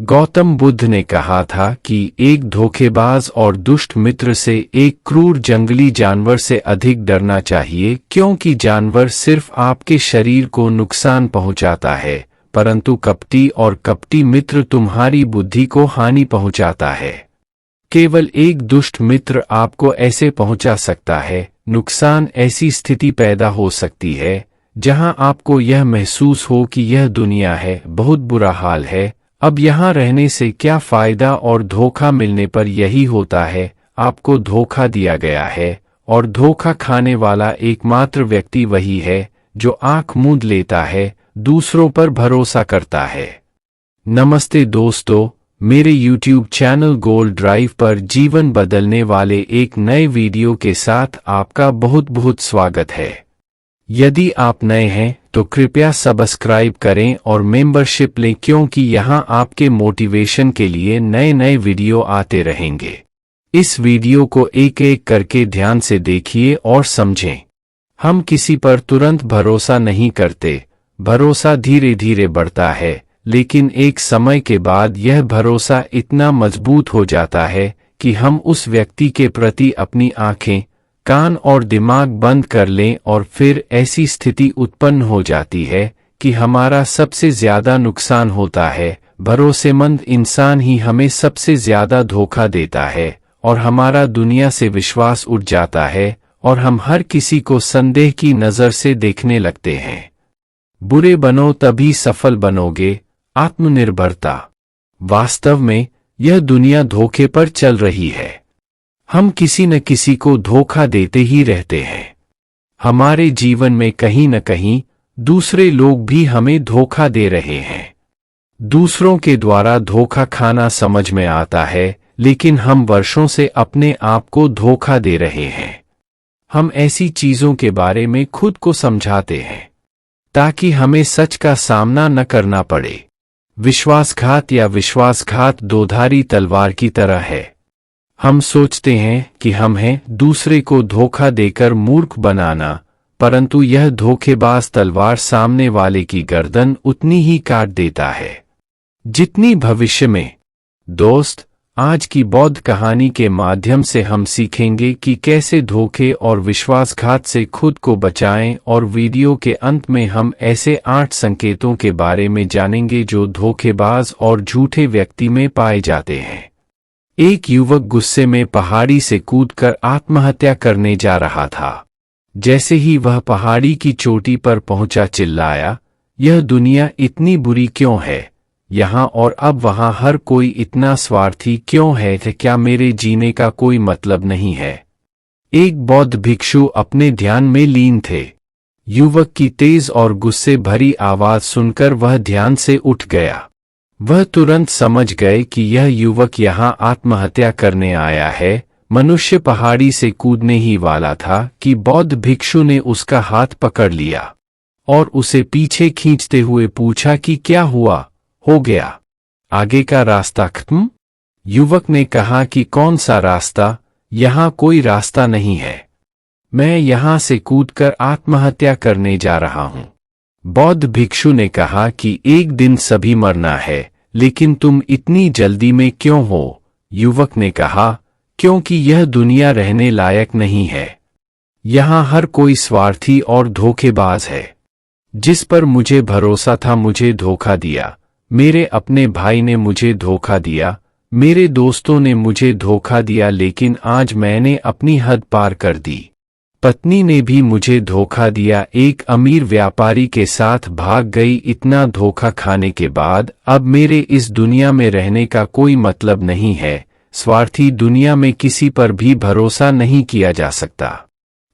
गौतम बुद्ध ने कहा था कि एक धोखेबाज और दुष्ट मित्र से एक क्रूर जंगली जानवर से अधिक डरना चाहिए, क्योंकि जानवर सिर्फ आपके शरीर को नुकसान पहुंचाता है, परंतु कपटी मित्र तुम्हारी बुद्धि को हानि पहुंचाता है। केवल एक दुष्ट मित्र आपको ऐसे पहुंचा सकता है नुकसान। ऐसी स्थिति पैदा हो सकती है जहां आपको यह महसूस हो कि यह दुनिया है, बहुत बुरा हाल है, अब यहाँ रहने से क्या फायदा, और धोखा मिलने पर यही होता है, आपको धोखा दिया गया है। और धोखा खाने वाला एकमात्र व्यक्ति वही है जो आंख मूंद लेता है, दूसरों पर भरोसा करता है। नमस्ते दोस्तों, मेरे YouTube चैनल गोल्ड ड्राइव पर जीवन बदलने वाले एक नए वीडियो के साथ आपका बहुत बहुत स्वागत है। यदि आप नए हैं तो कृपया सब्सक्राइब करें और मेंबरशिप लें, क्योंकि यहां आपके मोटिवेशन के लिए नए नए वीडियो आते रहेंगे। इस वीडियो को एक एक करके ध्यान से देखिए और समझें। हम किसी पर तुरंत भरोसा नहीं करते, भरोसा धीरे धीरे बढ़ता है, लेकिन एक समय के बाद यह भरोसा इतना मजबूत हो जाता है कि हम उस व्यक्ति के प्रति अपनी आंखें, कान और दिमाग बंद कर लें, और फिर ऐसी स्थिति उत्पन्न हो जाती है कि हमारा सबसे ज्यादा नुकसान होता है। भरोसेमंद इंसान ही हमें सबसे ज्यादा धोखा देता है और हमारा दुनिया से विश्वास उठ जाता है और हम हर किसी को संदेह की नजर से देखने लगते हैं। बुरे बनो तभी सफल बनोगे। आत्मनिर्भरता। वास्तव में यह दुनिया धोखे पर चल रही है। हम किसी न किसी को धोखा देते ही रहते हैं। हमारे जीवन में कहीं न कहीं दूसरे लोग भी हमें धोखा दे रहे हैं। दूसरों के द्वारा धोखा खाना समझ में आता है, लेकिन हम वर्षों से अपने आप को धोखा दे रहे हैं। हम ऐसी चीजों के बारे में खुद को समझाते हैं ताकि हमें सच का सामना न करना पड़े। विश्वासघात या विश्वासघात दोधारी तलवार की तरह है। हम सोचते हैं कि हम हैं दूसरे को धोखा देकर मूर्ख बनाना, परंतु यह धोखेबाज तलवार सामने वाले की गर्दन उतनी ही काट देता है जितनी भविष्य में। दोस्त, आज की बौद्ध कहानी के माध्यम से हम सीखेंगे कि कैसे धोखे और विश्वासघात से खुद को बचाएं, और वीडियो के अंत में हम ऐसे 8 संकेतों के बारे में जानेंगे जो धोखेबाज और झूठे व्यक्ति में पाए जाते हैं। एक युवक गुस्से में पहाड़ी से कूदकर आत्महत्या करने जा रहा था। जैसे ही वह पहाड़ी की चोटी पर पहुंचा चिल्लाया, यह दुनिया इतनी बुरी क्यों है, यहाँ और अब वहाँ हर कोई इतना स्वार्थी क्यों है, क्या मेरे जीने का कोई मतलब नहीं है। एक बौद्ध भिक्षु अपने ध्यान में लीन थे। युवक की तेज और गुस्से भरी आवाज सुनकर वह ध्यान से उठ गया। वह तुरंत समझ गए कि यह युवक यहाँ आत्महत्या करने आया है। मनुष्य पहाड़ी से कूदने ही वाला था कि बौद्ध भिक्षु ने उसका हाथ पकड़ लिया और उसे पीछे खींचते हुए पूछा कि क्या हुआ, हो गया, आगे का रास्ता खत्म? युवक ने कहा कि कौन सा रास्ता, यहाँ कोई रास्ता नहीं है, मैं यहाँ से कूदकर आत्महत्या करने जा रहा हूँ। बौद्ध भिक्षु ने कहा कि एक दिन सभी मरना है, लेकिन तुम इतनी जल्दी में क्यों हो? युवक ने कहा, क्योंकि यह दुनिया रहने लायक नहीं है। यहाँ हर कोई स्वार्थी और धोखेबाज है। जिस पर मुझे भरोसा था मुझे धोखा दिया, मेरे अपने भाई ने मुझे धोखा दिया, मेरे दोस्तों ने मुझे धोखा दिया, लेकिन आज मैंने अपनी हद पार कर दी। पत्नी ने भी मुझे धोखा दिया, एक अमीर व्यापारी के साथ भाग गई। इतना धोखा खाने के बाद अब मेरे इस दुनिया में रहने का कोई मतलब नहीं है। स्वार्थी दुनिया में किसी पर भी भरोसा नहीं किया जा सकता,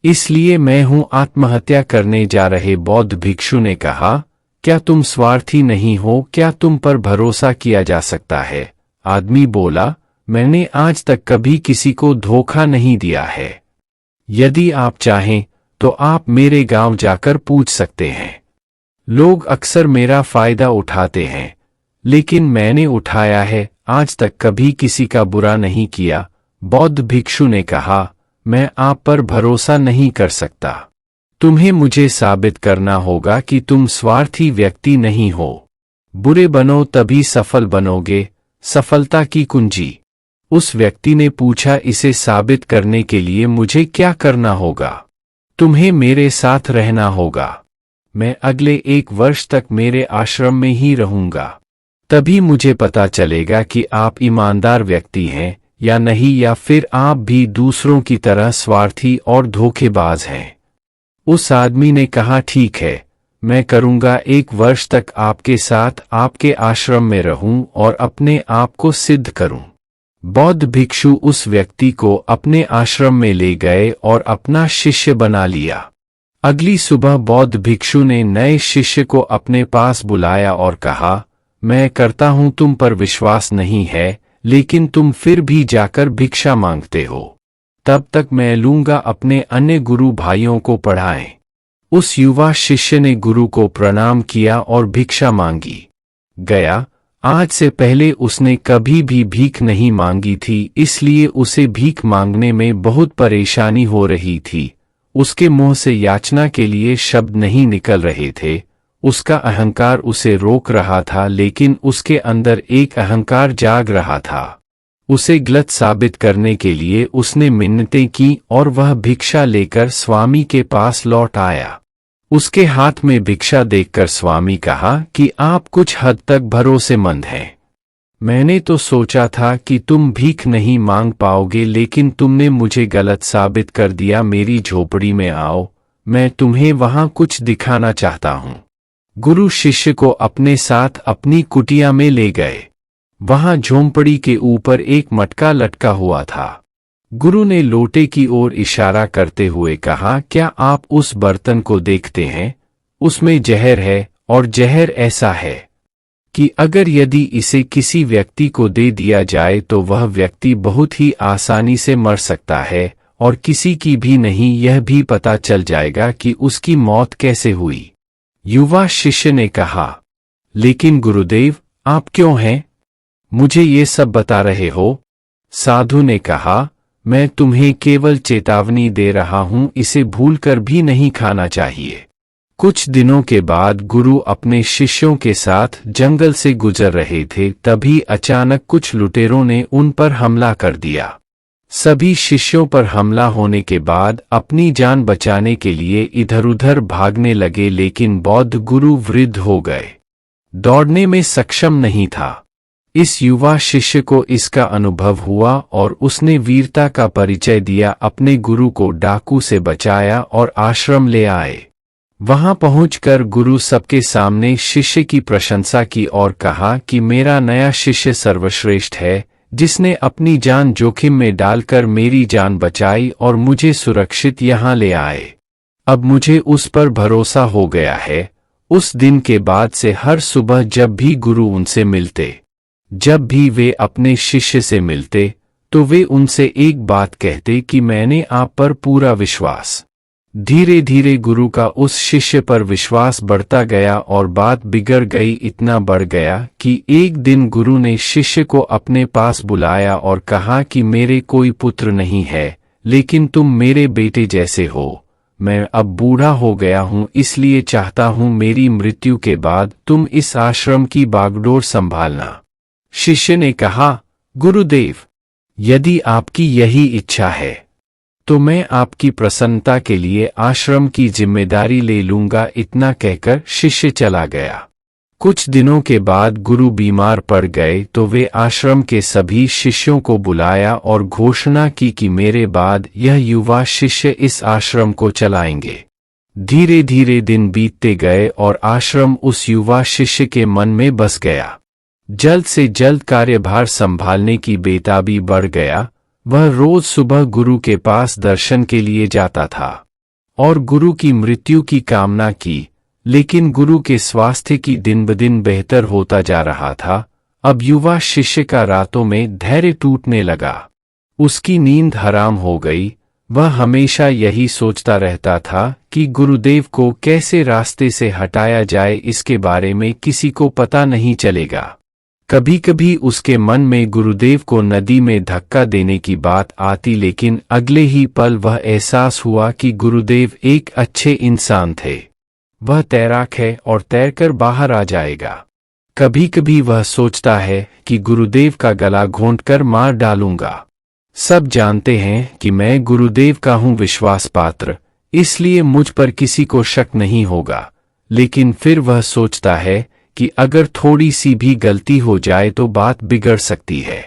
इसलिए मैं हूँ आत्महत्या करने जा रहे। बौद्ध भिक्षु ने कहा, क्या तुम स्वार्थी नहीं हो? क्या तुम पर भरोसा किया जा सकता है? आदमी बोला, मैंने आज तक कभी किसी को धोखा नहीं दिया है। यदि आप चाहें तो आप मेरे गांव जाकर पूछ सकते हैं। लोग अक्सर मेरा फायदा उठाते हैं, लेकिन मैंने उठाया है, आज तक कभी किसी का बुरा नहीं किया। बौद्ध भिक्षु ने कहा, मैं आप पर भरोसा नहीं कर सकता। तुम्हें मुझे साबित करना होगा कि तुम स्वार्थी व्यक्ति नहीं हो। बुरे बनो तभी सफल बनोगे, सफलता की कुंजी। उस व्यक्ति ने पूछा, इसे साबित करने के लिए मुझे क्या करना होगा? तुम्हें मेरे साथ रहना होगा। मैं अगले 1 वर्ष तक मेरे आश्रम में ही रहूंगा। तभी मुझे पता चलेगा कि आप ईमानदार व्यक्ति हैं या नहीं, या फिर आप भी दूसरों की तरह स्वार्थी और धोखेबाज हैं। उस आदमी ने कहा, ठीक है, मैं करूंगा। 1 वर्ष तक आपके साथ आपके आश्रम में रहूं और अपने आप को सिद्ध करूं। बौद्ध भिक्षु उस व्यक्ति को अपने आश्रम में ले गए और अपना शिष्य बना लिया। अगली सुबह बौद्ध भिक्षु ने नए शिष्य को अपने पास बुलाया और कहा, मैं करता हूं तुम पर विश्वास नहीं है, लेकिन तुम फिर भी जाकर भिक्षा मांगते हो। तब तक मैं लूंगा अपने अन्य गुरु भाइयों को पढ़ाएं। उस युवा शिष्य ने गुरु को प्रणाम किया और भिक्षा मांगी गया। आज से पहले उसने कभी भी भीख नहीं मांगी थी, इसलिए उसे भीख मांगने में बहुत परेशानी हो रही थी। उसके मुंह से याचना के लिए शब्द नहीं निकल रहे थे। उसका अहंकार उसे रोक रहा था, लेकिन उसके अंदर एक अहंकार जाग रहा था। उसे गलत साबित करने के लिए उसने मिन्नतें की और वह भिक्षा लेकर स्वामी के पास लौट आया। उसके हाथ में भिक्षा देखकर स्वामी कहा कि आप कुछ हद तक भरोसेमंद हैं। मैंने तो सोचा था कि तुम भीख नहीं मांग पाओगे, लेकिन तुमने मुझे गलत साबित कर दिया। मेरी झोपड़ी में आओ, मैं तुम्हें वहां कुछ दिखाना चाहता हूं। गुरु शिष्य को अपने साथ अपनी कुटिया में ले गए। वहां झोंपड़ी के ऊपर एक मटका लटका हुआ था। गुरु ने लोटे की ओर इशारा करते हुए कहा, क्या आप उस बर्तन को देखते हैं? उसमें जहर है, और जहर ऐसा है कि अगर यदि इसे किसी व्यक्ति को दे दिया जाए तो वह व्यक्ति बहुत ही आसानी से मर सकता है, और किसी की भी नहीं यह भी पता चल जाएगा कि उसकी मौत कैसे हुई। युवा शिष्य ने कहा, लेकिन गुरुदेव, आप क्यों हैं? मुझे ये सब बता रहे हो? साधु ने कहा, मैं तुम्हें केवल चेतावनी दे रहा हूं, इसे भूलकर भी नहीं खाना चाहिए। कुछ दिनों के बाद गुरु अपने शिष्यों के साथ जंगल से गुजर रहे थे, तभी अचानक कुछ लुटेरों ने उन पर हमला कर दिया। सभी शिष्यों पर हमला होने के बाद अपनी जान बचाने के लिए इधर-उधर भागने लगे, लेकिन बौद्ध गुरु वृद्ध हो गए, दौड़ने में सक्षम नहीं था। इस युवा शिष्य को इसका अनुभव हुआ और उसने वीरता का परिचय दिया, अपने गुरु को डाकू से बचाया और आश्रम ले आए। वहां पहुंचकर गुरु सबके सामने शिष्य की प्रशंसा की और कहा कि मेरा नया शिष्य सर्वश्रेष्ठ है, जिसने अपनी जान जोखिम में डालकर मेरी जान बचाई और मुझे सुरक्षित यहां ले आए। अब मुझे उस पर भरोसा हो गया है। उस दिन के बाद से हर सुबह जब भी गुरु उनसे मिलते, जब भी वे अपने शिष्य से मिलते, तो वे उनसे एक बात कहते कि मैंने आप पर पूरा विश्वास। धीरे धीरे गुरु का उस शिष्य पर विश्वास बढ़ता गया और बात बिगड़ गई। इतना बढ़ गया कि एक दिन गुरु ने शिष्य को अपने पास बुलाया और कहा कि मेरे कोई पुत्र नहीं है, लेकिन तुम मेरे बेटे जैसे हो। मैं अब बूढ़ा हो गया हूँ, इसलिए चाहता हूँ मेरी मृत्यु के बाद तुम इस आश्रम की बागडोर संभालना। शिष्य ने कहा, गुरुदेव, यदि आपकी यही इच्छा है तो मैं आपकी प्रसन्नता के लिए आश्रम की जिम्मेदारी ले लूंगा। इतना कहकर शिष्य चला गया। कुछ दिनों के बाद गुरु बीमार पड़ गए तो वे आश्रम के सभी शिष्यों को बुलाया और घोषणा की कि मेरे बाद यह युवा शिष्य इस आश्रम को चलाएंगे। धीरे धीरे दिन बीतते गए और आश्रम उस युवा शिष्य के मन में बस गया। जल्द से जल्द कार्यभार संभालने की बेताबी बढ़ गया। वह रोज सुबह गुरु के पास दर्शन के लिए जाता था और गुरु की मृत्यु की कामना की, लेकिन गुरु के स्वास्थ्य की दिन ब दिन बेहतर होता जा रहा था। अब युवा शिष्य का रातों में धैर्य टूटने लगा। उसकी नींद हराम हो गई। वह हमेशा यही सोचता रहता था कि गुरुदेव को कैसे रास्ते से हटाया जाए, इसके बारे में किसी को पता नहीं चलेगा। कभी कभी उसके मन में गुरुदेव को नदी में धक्का देने की बात आती, लेकिन अगले ही पल वह एहसास हुआ कि गुरुदेव एक अच्छे इंसान थे। वह तैराक है और तैरकर बाहर आ जाएगा। कभी कभी वह सोचता है कि गुरुदेव का गला घोंटकर मार डालूंगा। सब जानते हैं कि मैं गुरुदेव का हूं विश्वास पात्र, इसलिए मुझ पर किसी को शक नहीं होगा। लेकिन फिर वह सोचता है कि अगर थोड़ी सी भी गलती हो जाए तो बात बिगड़ सकती है।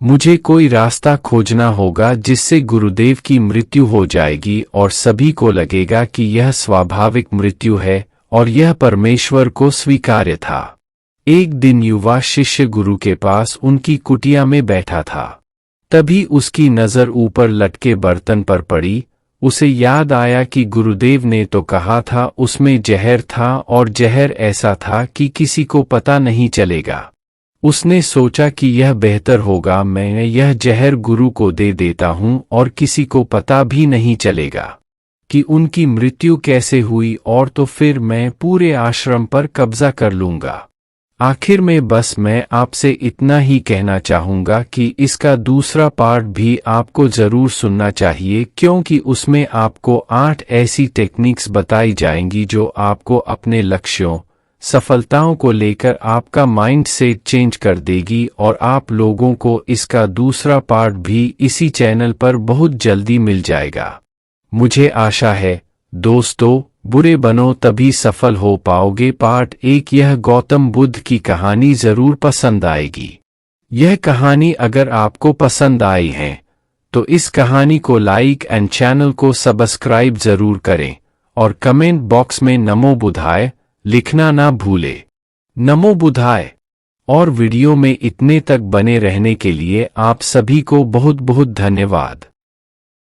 मुझे कोई रास्ता खोजना होगा जिससे गुरुदेव की मृत्यु हो जाएगी और सभी को लगेगा कि यह स्वाभाविक मृत्यु है और यह परमेश्वर को स्वीकार्य था। एक दिन युवा शिष्य गुरु के पास उनकी कुटिया में बैठा था। तभी उसकी नजर ऊपर लटके बर्तन पर पड़ी। उसे याद आया कि गुरुदेव ने तो कहा था उसमें जहर था और जहर ऐसा था कि किसी को पता नहीं चलेगा। उसने सोचा कि यह बेहतर होगा मैं यह जहर गुरु को दे देता हूं और किसी को पता भी नहीं चलेगा कि उनकी मृत्यु कैसे हुई, और तो फिर मैं पूरे आश्रम पर कब्जा कर लूंगा। आखिर में बस मैं आपसे इतना ही कहना चाहूंगा कि इसका दूसरा पार्ट भी आपको जरूर सुनना चाहिए, क्योंकि उसमें आपको 8 ऐसी टेक्निक्स बताई जाएंगी जो आपको अपने लक्ष्यों सफलताओं को लेकर आपका माइंड सेट चेंज कर देगी। और आप लोगों को इसका दूसरा पार्ट भी इसी चैनल पर बहुत जल्दी मिल जाएगा। मुझे आशा है दोस्तों, बुरे बनो तभी सफल हो पाओगे पार्ट 1। यह गौतम बुद्ध की कहानी जरूर पसंद आएगी। यह कहानी अगर आपको पसंद आई है तो इस कहानी को लाइक एंड चैनल को सब्सक्राइब जरूर करें और कमेंट बॉक्स में नमो बुद्धाय लिखना ना भूले। नमो बुद्धाय। और वीडियो में इतने तक बने रहने के लिए आप सभी को बहुत बहुत धन्यवाद।